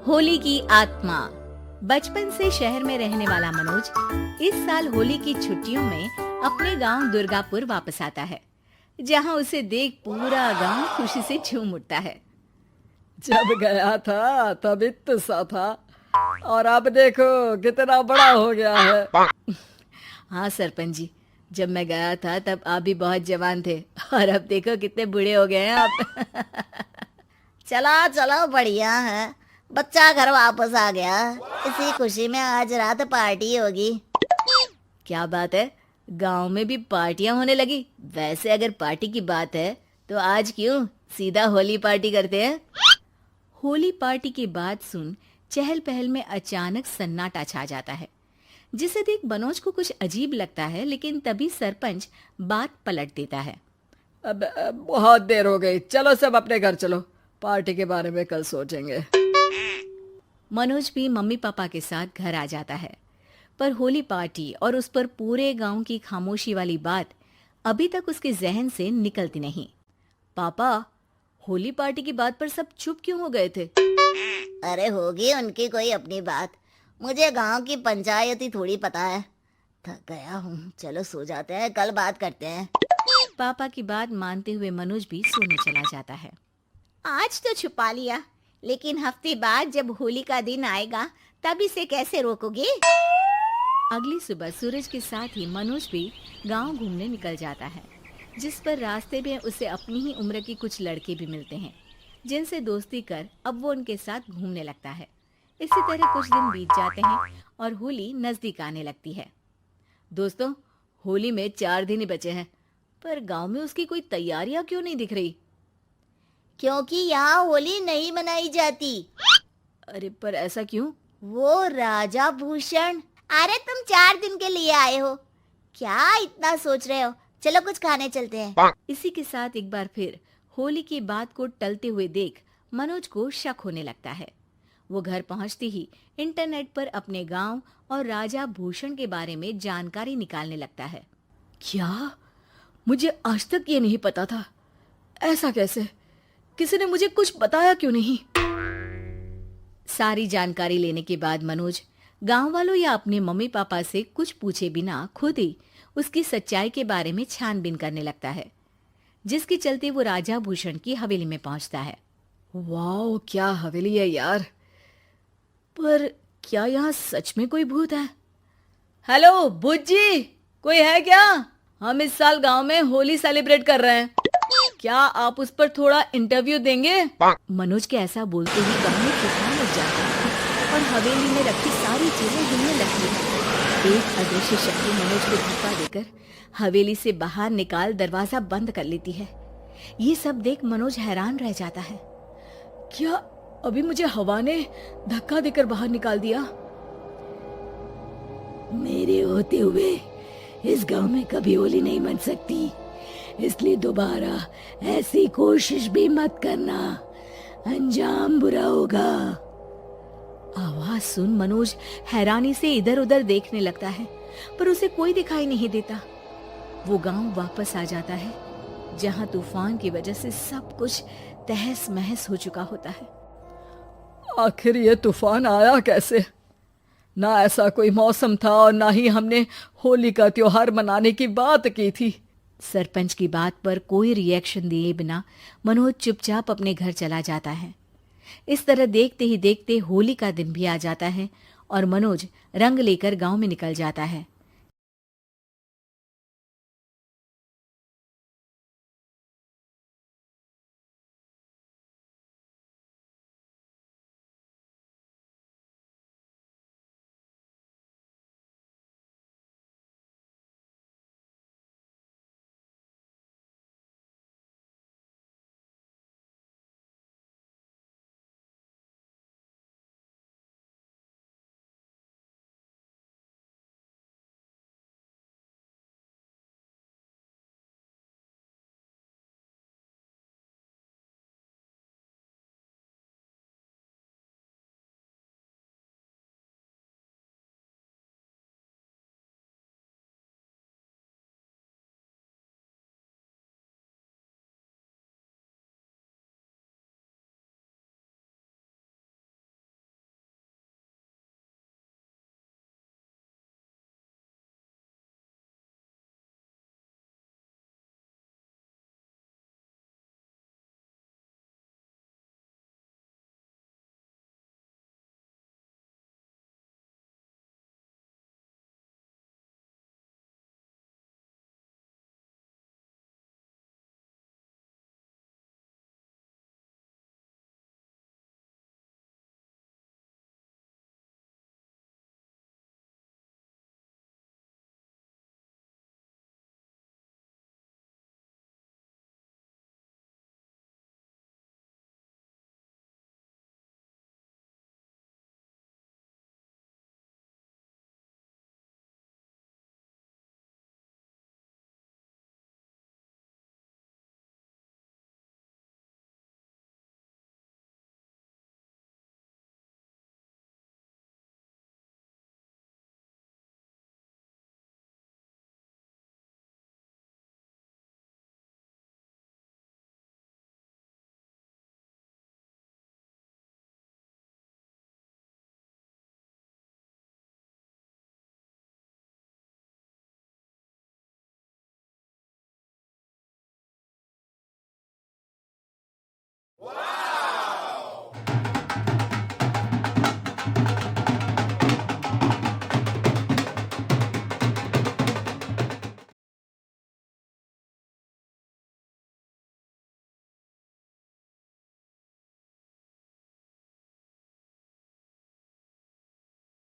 होली की आत्मा। बचपन से शहर में रहने वाला मनोज इस साल होली की छुट्टियों में अपने गांव दुर्गापुर वापस आता है, जहां उसे देख पूरा गांव खुशी से झूम उठता है। जब गया था तब इतना सा था और अब देखो कितना बड़ा हो गया है। हाँ सरपंच जी, जब मैं गया था तब आप भी बहुत जवान थे और अब देखो कितने बूढ़े हो गए हैं आप। चला चलो बढ़िया है, बच्चा घर वापस आ गया। इसी खुशी में आज रात पार्टी होगी। क्या बात है, गांव में भी पार्टियां होने लगी। वैसे अगर पार्टी की बात है तो आज क्यों सीधा होली पार्टी करते हैं। होली पार्टी की बात सुन चहल पहल में अचानक सन्नाटा छा जाता है, जिसे देख मनोज को कुछ अजीब लगता है, लेकिन तभी सरपंच बात पलट देता है। अब बहुत देर हो गई, चलो सब अपने घर चलो, पार्टी के बारे में कल सोचेंगे। मनोज भी मम्मी पापा के साथ घर आ जाता है, पर होली पार्टी और उस पर पूरे गांव की खामोशी वाली बात अभी तक उसके जहन से निकलती नहीं। पापा, होली पार्टी की बात पर सब चुप क्यों हो गए थे? अरे होगी उनकी कोई अपनी बात, मुझे गांव की पंचायत ही थोड़ी पता है। थक गया हूँ, चलो सो जाते हैं, कल बात करते हैं। पापा की बात मानते हुए मनोज भी सोने चला जाता है। आज तो छुपा लिया, लेकिन हफ्ते बाद जब होली का दिन आएगा तब इसे कैसे रोकोगे? अगली सुबह सूरज के साथ ही मनोज भी गांव घूमने निकल जाता है, जिस पर रास्ते में उसे अपनी ही उम्र के कुछ लड़के भी मिलते हैं, जिनसे दोस्ती कर अब वो उनके साथ घूमने लगता है। इसी तरह कुछ दिन बीत जाते हैं और होली नजदीक आने लगती है। दोस्तों, होली में 4 दिन ही बचे हैं, पर गांव में उसकी कोई तैयारियां क्यों नहीं दिख रही? क्योंकि यहाँ होली नहीं मनाई जाती। अरे पर ऐसा क्यों? वो राजा भूषण। अरे तुम 4 दिन के लिए आए हो, क्या इतना सोच रहे हो? चलो कुछ खाने चलते हैं। इसी के साथ एक बार फिर होली की बात को टलते हुए देख मनोज को शक होने लगता है। वो घर पहुंचते ही इंटरनेट पर अपने गांव और राजा भूषण के बारे में जानकारी निकालने लगता है। क्या? मुझे आज तक ये नहीं पता था। ऐसा कैसे? किसी ने मुझे कुछ बताया क्यों नहीं? सारी जानकारी लेने के बाद मनोज गांव वालों या अपने मम्मी पापा से कुछ पूछे बिना खुद ही उसकी सच्चाई के बारे में छानबीन करने लगता है, जिसके चलते वो राजा भूषण की हवेली में पहुंचता है। वाह, क्या हवेली है यार! पर क्या यहाँ सच में कोई भूत है? हेलो भूत जी, कोई है क्या? हम इस साल गांव में होली सेलिब्रेट कर रहे हैं, क्या आप उस पर थोड़ा इंटरव्यू देंगे? मनोज के ऐसा बोलते ही गांव में तूफान मच जाता है और हवेली में रखी सारी चीजें हिलने लगती है। एक अदृश्य शक्ति मनोज को धक्का देकर हवेली से बाहर निकाल दरवाजा बंद कर लेती है। ये सब देख मनोज हैरान रह जाता है। क्या अभी मुझे हवा ने धक्का देकर बाहर निकाल दिया? मेरे होते हुए इस गांव में कभी होली नहीं मन सकती, इसलिए दोबारा ऐसी कोशिश भी मत करना, अंजाम बुरा होगा। आवाज सुन मनोज हैरानी से इधर उधर देखने लगता है, पर उसे कोई दिखाई नहीं देता। वो गांव वापस आ जाता है, जहां तूफान की वजह से सब कुछ तहस महस हो चुका होता है। आखिर ये तूफान आया कैसे? ना ऐसा कोई मौसम था और ना ही हमने होली का त्योहार मनाने की बात की थी। सरपंच की बात पर कोई रिएक्शन दिए बिना मनोज चुपचाप अपने घर चला जाता है। इस तरह देखते ही देखते होली का दिन भी आ जाता है और मनोज रंग लेकर गांव में निकल जाता है।